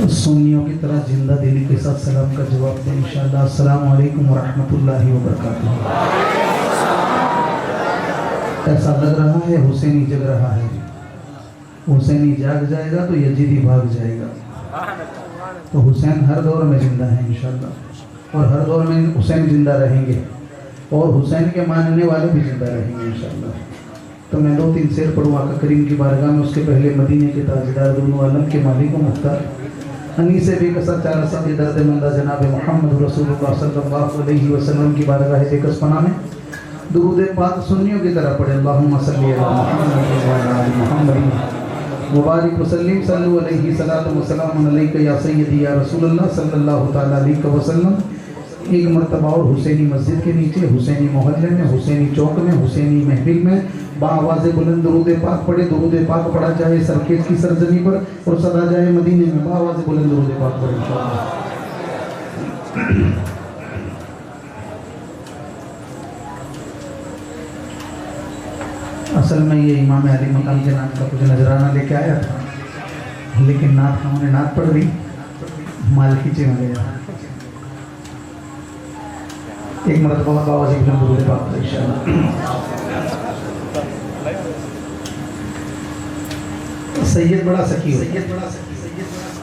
सुन्नियों की तरह जिंदा दिली के साथ सलाम का जवाब दें इंशाअल्लाह। अस्सलामु अलैकुम वरहमतुल्लाहि वबरकातुहू। ऐसा लग रहा है हुसैनी जग रहा है। हुसैनी जाग जाएगा तो यजीदी भाग जाएगा। तो हुसैन हर दौर में जिंदा है इंशाअल्लाह, और हर दौर में हुसैन जिंदा रहेंगे, और हुसैन के मानने वाले भी जिंदा रहेंगे इंशाअल्लाह। तो मैं 2-3 शेर पढ़ूँ आका करीम की बारगाह में। उसके पहले मदीने के ताजदार दोनों आलम के मालिक व मुख्तार हनी से भी कसर चार सब दर्द मंदा जनाब मोहम्मद रसूलुल्लाह सल्लल्लाहु अलैहि वसल्लम की बारगाह बेकस पना में दुरूद पाक सुन्नियों की तरह पढ़े। अल्लाहुम्मा सल्ली अला मुहम्मद व अला आलि मुहम्मद मुबारक वसल्लिम सल्लु अलैहि सलातु व सलाम अलैका या सय्यदी या रसूलुल्लाह सल्लल्लाहु तआला अलैहि वसल्लम। एक मरतबा और हुसैनी मस्जिद के नीचे, हुसैनी मोहल्ले में, हुसैनी चौक में, हुसैनी महफिल में बाआवाज़ बुलंद दुरूद पाक पढ़े। दुरूद पाक पढ़ा जाए सरखेज की सरजमी पर और सदा जाए मदीने में। बाआवाज़ बुलंद दुरूद पाक पढ़े इंशाअल्लाह। असल में ये इमाम अली मकाम के नाम का कुछ नजराना लेके आया था, लेकिन नात खाओं ने नात पढ़ दी, माल खींचे में गया। एक मरतबा बाबा जी बुलंद दुरूद पाक पढ़े इंशाअल्लाह। सैयद बड़ा सखी हो,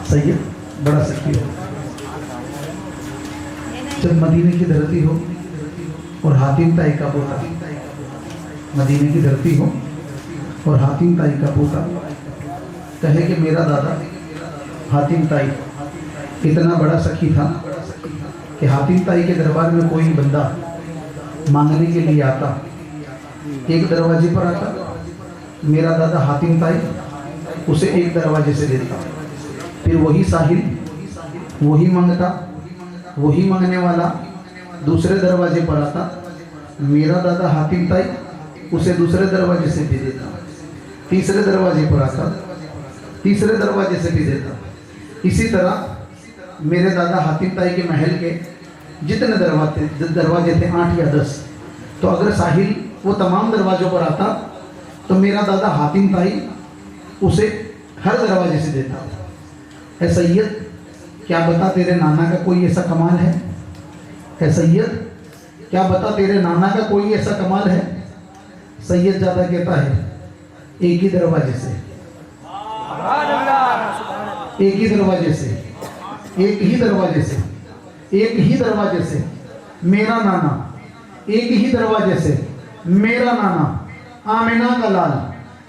सैयद बड़ा सखी हो। जब मदीने की धरती हो और हातिम ताई का पोता, मदीने की धरती हो और हातिम ताई का पोता कहे कि मेरा दादा हातिम ताई इतना बड़ा सखी था कि हातिम ताई के दरबार में कोई बंदा मांगने के लिए आता, एक दरवाजे पर आता, मेरा दादा हातिम ताई उसे एक दरवाजे से देता, फिर वही साहिल वही मांगता, वही मांगने वाला दूसरे दरवाजे पर आता, मेरा दादा हातिम ताई उसे दूसरे दरवाजे से भी देता, तीसरे दरवाजे पर आता, तीसरे दरवाजे से भी देता। इसी तरह मेरे दादा हातिम ताई के महल के जितने दरवाजे थे 8 या 10, तो अगर साहिल वो तमाम दरवाजों पर आता तो मेरा दादा हातिम ताई उसे हर दरवाजे से देता। ऐ सैयद, क्या बता तेरे नाना का कोई ऐसा कमाल है? ऐ सैयद, क्या बता तेरे नाना का कोई ऐसा कमाल है? सैयद ज़्यादा कहता है एक ही दरवाजे से, एक ही दरवाजे से, एक ही दरवाजे से, एक ही दरवाजे से मेरा नाना, एक ही दरवाजे से मेरा नाना, आमिना का लाल,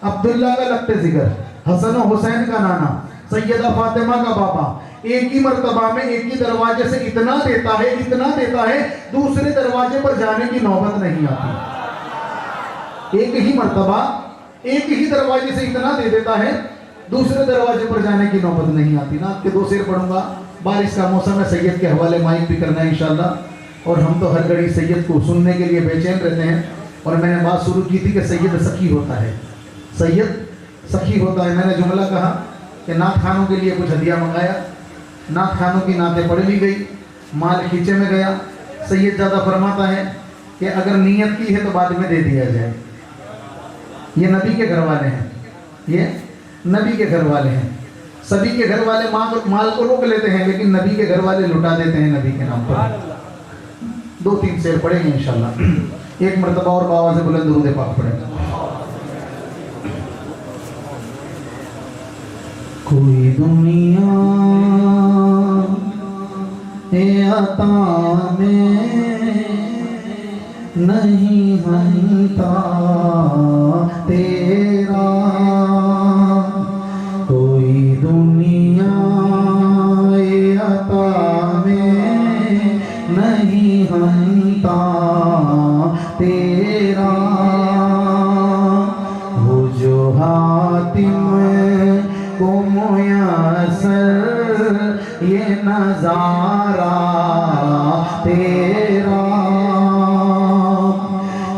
अब्दुल्ला का लफ्ते जिगर, हसन और हुसैन का नाना, सैयदा फातिमा का बाबा, एक ही मर्तबा में एक ही दरवाजे से इतना देता है, इतना देता है, दूसरे दरवाजे पर जाने की नौबत नहीं आती। एक ही मर्तबा एक ही दरवाजे से इतना दे देता है, दूसरे दरवाजे पर जाने की नौबत नहीं आती। ना आपके 2 शेर पढ़ूंगा। बारिश का मौसम है, सैयद के हवाले माइक भी करना है इंशाअल्लाह, और हम तो हर घड़ी सैयद को सुनने के लिए बेचैन रहते हैं। और मैंने बात शुरू की थी कि सैयद सखी होता है, सैयद सखी होता है। मैंने जुमला कहा कि नात खानों के लिए कुछ हदिया मंगाया, नात खानों की नातें पढ़ ली गई, माल खींचे में गया। सैयद ज़्यादा फरमाता है कि अगर नीयत की है तो बाद में दे दिया जाए। ये नबी के घर वाले हैं, ये नबी के घर वाले हैं। सभी के घर वाले माल को रोक लेते हैं, लेकिन नबी के घर वाले लुटा देते हैं नबी के नाम पर। 2-3 शेर पढ़ेंगे इंशाल्लाह। एक मरतबा और बाबा से बुलंद दुरूद पाक पढ़ेंगे। कोई दुनिया अता में नहीं बनता तेरा, कोई दुनिया अता में नहीं बनता तेरा। वो जो हातिम को मुयस्सर ये नजारा तेरा,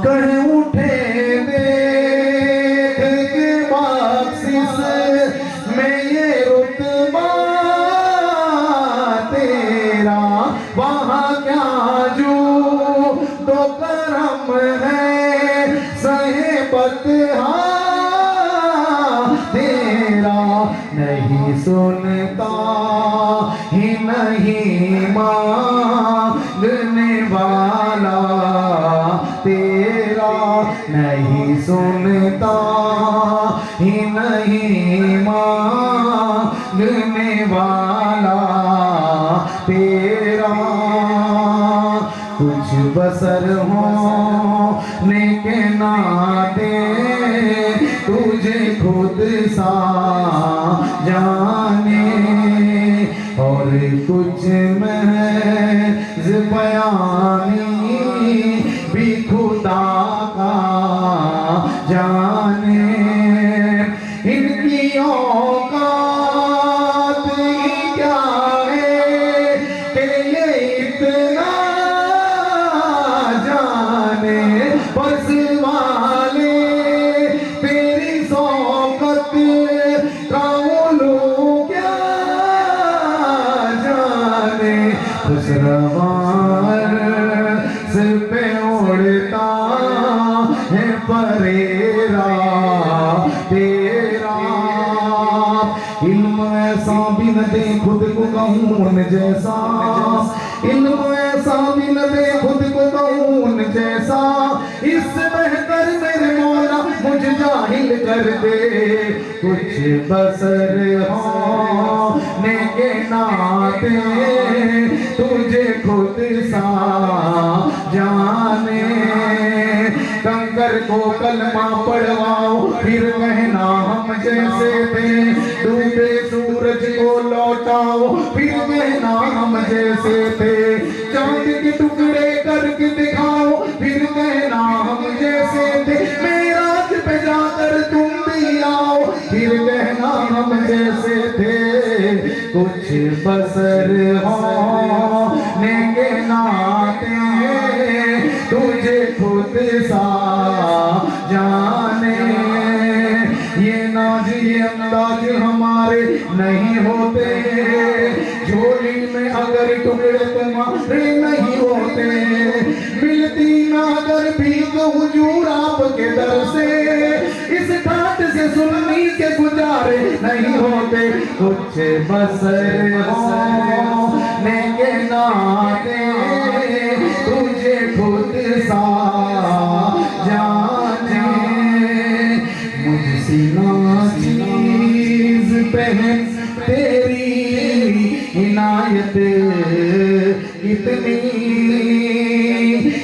कर उठे देख के बख्शिश में ये रुतबा तेरा, वहाँ क्या जो तो करम है सहे बदहा तेरा। नहीं सुनता ही नहीं मांगने वाला तेरा, नहीं सुनता ही नहीं मांगने वाला तेरा। कुछ बसर होने के नाते तुझे खुद सा जाने, और कुछ महज़ बयानी भी खुदा का जाने। इनकी औकात ही क्या है कि ये इतना जाने, बस वाले तेरी शौकत का वो लोग क्या जाने। खुशरवार सिर पे उड़ता है परेरा तेरा, इल्म ऐसा भी न दे खुद को कहून जैसा, इल्म ऐसा भी न दे खुद को कहून जैसा, इससे बेहतर मेरे मौला मुझे जाहिल कर दे। कुछ बसर होने के नाते तुझे खुद सा जाने। कंकर को कलमा पढ़वाओ फिर कहना हम जैसे थे, डूबे सूरज को लौटाओ फिर कहना हम जैसे थे, चांद के टुकड़े करके दिखाओ फिर कहना हम जैसे थे, मेराज पे जाकर तुम भी आओ फिर कहना हम जैसे थे। कुछ बसर होने के नाते तुझे खुद सा जाने। ये नाज ये अंदाज हमारे नहीं होते, झोली में अगर टुकड़े तुम्हारे नहीं होते, मिलती ना अगर भीख हुजूर आपके दर से, इस ठाट से सुन्नी के गुजारे नहीं होते। कुछ बसर होने के नाते तुझे खुद सा जाने। मुझसे नाचीज पहन तेरी इनायत इतनी,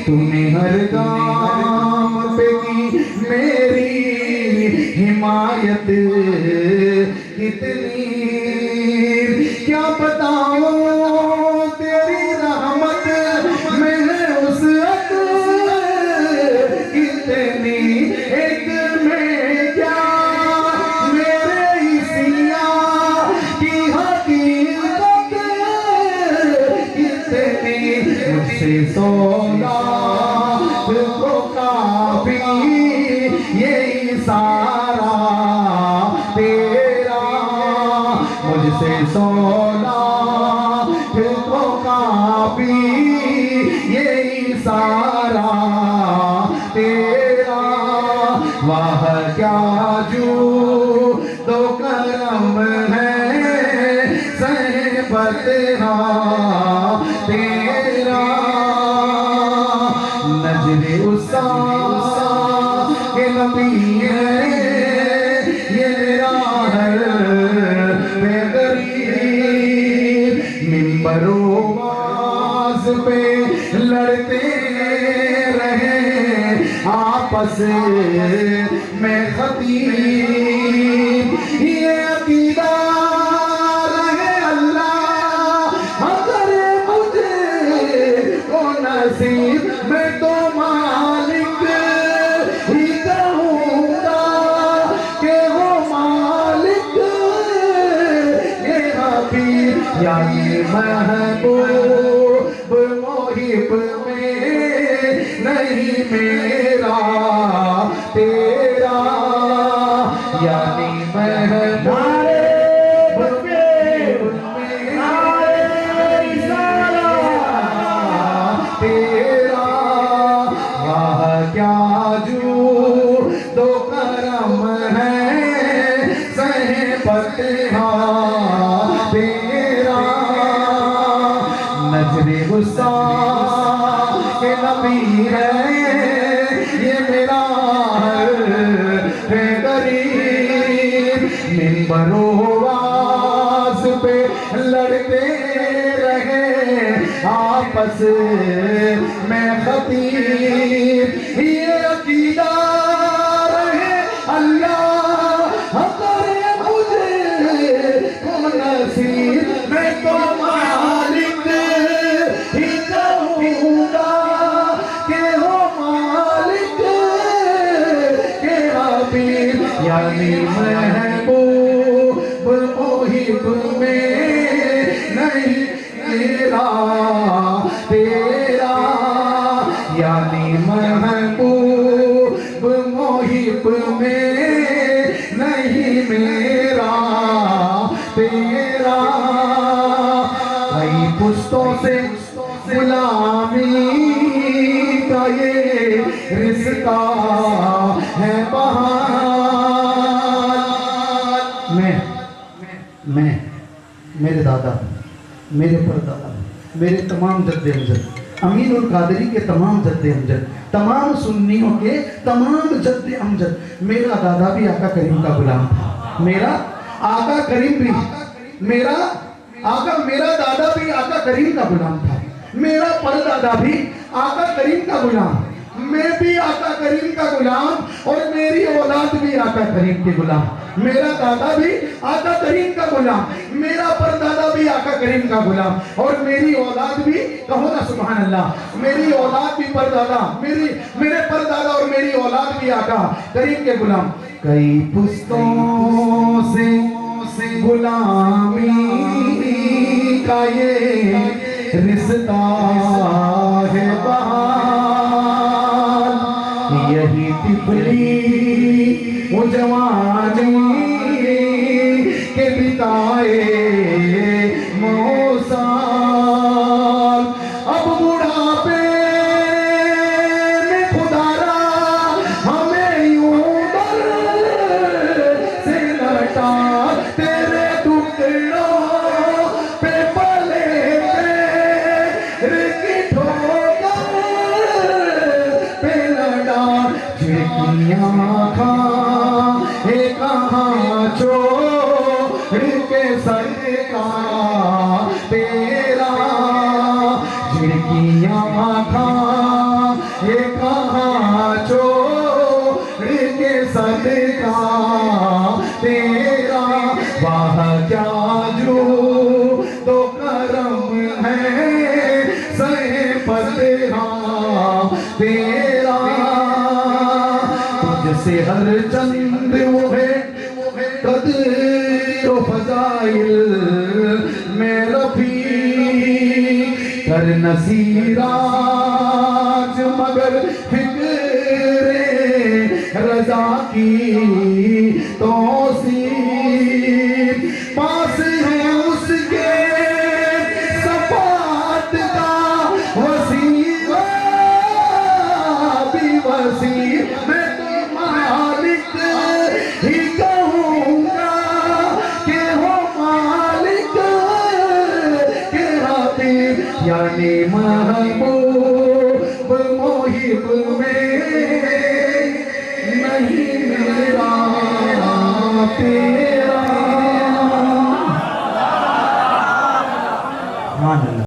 तूने हर काम पे की मेरी हिमायत इतनी। क्या बताऊं तेरी रहमत में है उसअत इतनी, एक में क्या मेरे इसिया की हकीकत इतनी। मुझसे सोला को काफी ये सारा तेरा, मुझसे सोला को काफी ये सारा तेरा। वाह क्या जू तो करम है सहबत तेरा, नजरे उसा के नबी है ये मेरा हर बेगरीब। मिंबरों पे लड़ते रहे आपस में खतीब, ये अकीदा रहे अल्लाह अगर मुझे को नसीब, मैं तो मालिक ही कहूँगा कि वो मालिक ये हबीब, यानी महबूब मोहिब में नहीं मेरा तेरा, यानी महबूब तेरा। वाह क्या जू दो करम है सहबत हाँ तेरा नजरे गुस्सा के नबी है ये मेरा है गरीब मिंबरो आवाज पे लड़ते रहे आपस में खतीब ये अकीदा रहे अल्लाह करे मुझे को नसीब मैं तो मालिक ही कहूँगा के हो मालिक के हबीब यानी महबूब मोहिब में नहीं मेरा तेरा यानी महबूब मोहिब में नहीं मेरा तेरा कई पुश्तों से गुलामी का ये रिश्ता है बहार मैं मेरे दादा मेरे परदादा मेरे तमाम जद्दे अमजद अमीन उल कादरी के तमाम जद्दे अमजद तमाम सुन्नियों के तमाम जद्दे अमजद मेरा दादा भी आका करीम का गुलाम था मेरा आका करीम भी मेरा दादा भी आका करीम का गुलाम था मेरा परदादा भी आका करीम का गुलाम मैं भी आका करीम का गुलाम और मेरी औलाद भी आका करीम के गुलाम मेरा दादा भी आका करीम का गुलाम मेरा परदादा भी आका करीम का गुलाम और मेरी औलाद भी कहो ना सुभान अल्लाह मेरी औलाद भी परदादा मेरे परदादा और मेरी औलाद भी आका करीम के गुलाम कई पुश्तों से गुलामी का ये रिश्ता है बहार यही तिफली वो जवानी के बिताए मौसाल अब बुढ़ापे में खुदारा हमें यूं दर से लटा तेरे टुकड़ों पे पले की ठोकर पे लड़ा कहाँ छोड़ के सड़का तेरा झिड़कियाँ ये कहाँ छोड़ के सड़का तेरा वाह क्या जो तो करम है सहे फतेहा तेरा से हर चंद वो है कदर फजाइल में रफी कर नसीराज मगर फिक्रे रजा की तौसीफ पास है उसके सफात का वसीला भी वसी मैं मालिक ही कहूँगा के हो मालिक के हबीब यानी महबूब मोहिब में नहीं मेरा तेरा।